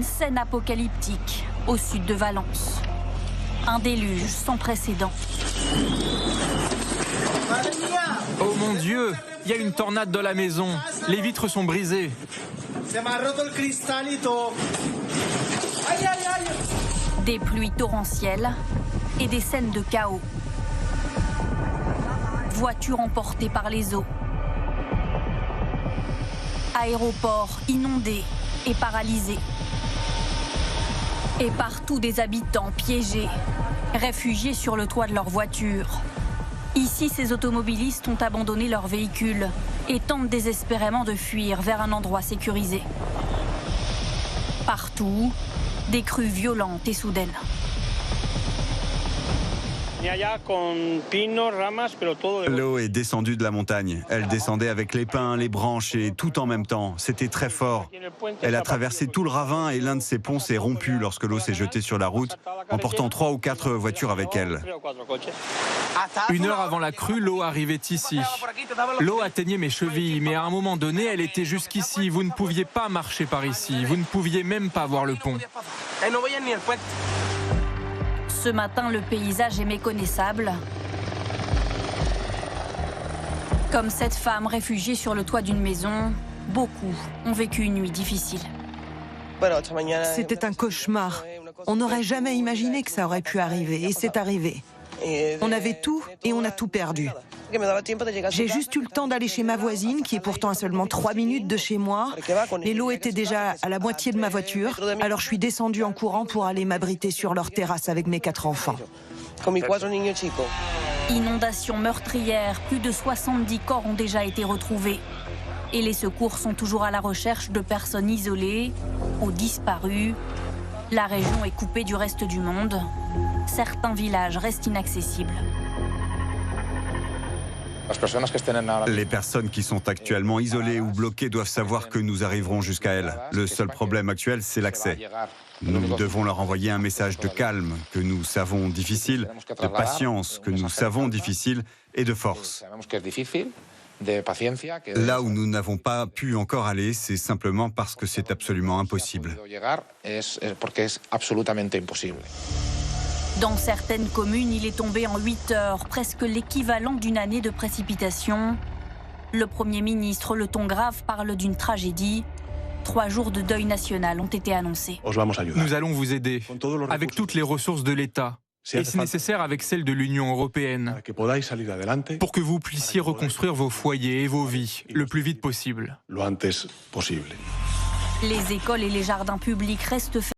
scène apocalyptique au sud de Valence. Un déluge sans précédent. Oh mon Dieu, il y a une tornade dans la maison. Les vitres sont brisées. Des pluies torrentielles et des scènes de chaos. Voitures emportées par les eaux. Aéroports inondés et paralysés. Et partout des habitants piégés, réfugiés sur le toit de leur voiture. Ici, ces automobilistes ont abandonné leur véhicule et tentent désespérément de fuir vers un endroit sécurisé. Partout, des crues violentes et soudaines. L'eau est descendue de la montagne. Elle descendait avec les pins, les branches et tout en même temps. C'était très fort. Elle a traversé tout le ravin et l'un de ses ponts s'est rompu lorsque l'eau s'est jetée sur la route, emportant 3 ou 4 voitures avec elle. 1 heure avant la crue, l'eau arrivait ici. L'eau atteignait mes chevilles, mais à un moment donné, elle était jusqu'ici. Vous ne pouviez pas marcher par ici. Vous ne pouviez même pas voir le pont. Ce matin, le paysage est méconnaissable. Comme cette femme réfugiée sur le toit d'une maison, beaucoup ont vécu une nuit difficile. C'était un cauchemar. On n'aurait jamais imaginé que ça aurait pu arriver, et c'est arrivé. On avait tout et on a tout perdu. J'ai juste eu le temps d'aller chez ma voisine, qui est pourtant à seulement 3 minutes de chez moi, et l'eau était déjà à la moitié de ma voiture, alors je suis descendue en courant pour aller m'abriter sur leur terrasse avec mes 4 enfants. Inondation meurtrière, plus de 70 corps ont déjà été retrouvés. Et les secours sont toujours à la recherche de personnes isolées ou disparues. La région est coupée du reste du monde. Certains villages restent inaccessibles. Les personnes qui sont actuellement isolées ou bloquées doivent savoir que nous arriverons jusqu'à elles. Le seul problème actuel, c'est l'accès. Nous devons leur envoyer un message de calme, que nous savons difficile, de patience, que nous savons difficile, et de force. Là où nous n'avons pas pu encore aller, c'est simplement parce que c'est absolument impossible. Dans certaines communes, il est tombé en 8 heures, presque l'équivalent d'une année de précipitation. Le Premier ministre, le ton grave, parle d'une tragédie. 3 jours de deuil national ont été annoncés. Nous allons vous aider, avec toutes les ressources de l'État. Et si nécessaire, avec celles de l'Union européenne, pour que vous puissiez reconstruire vos foyers et vos vies le plus vite possible. Les écoles et les jardins publics restent fermés.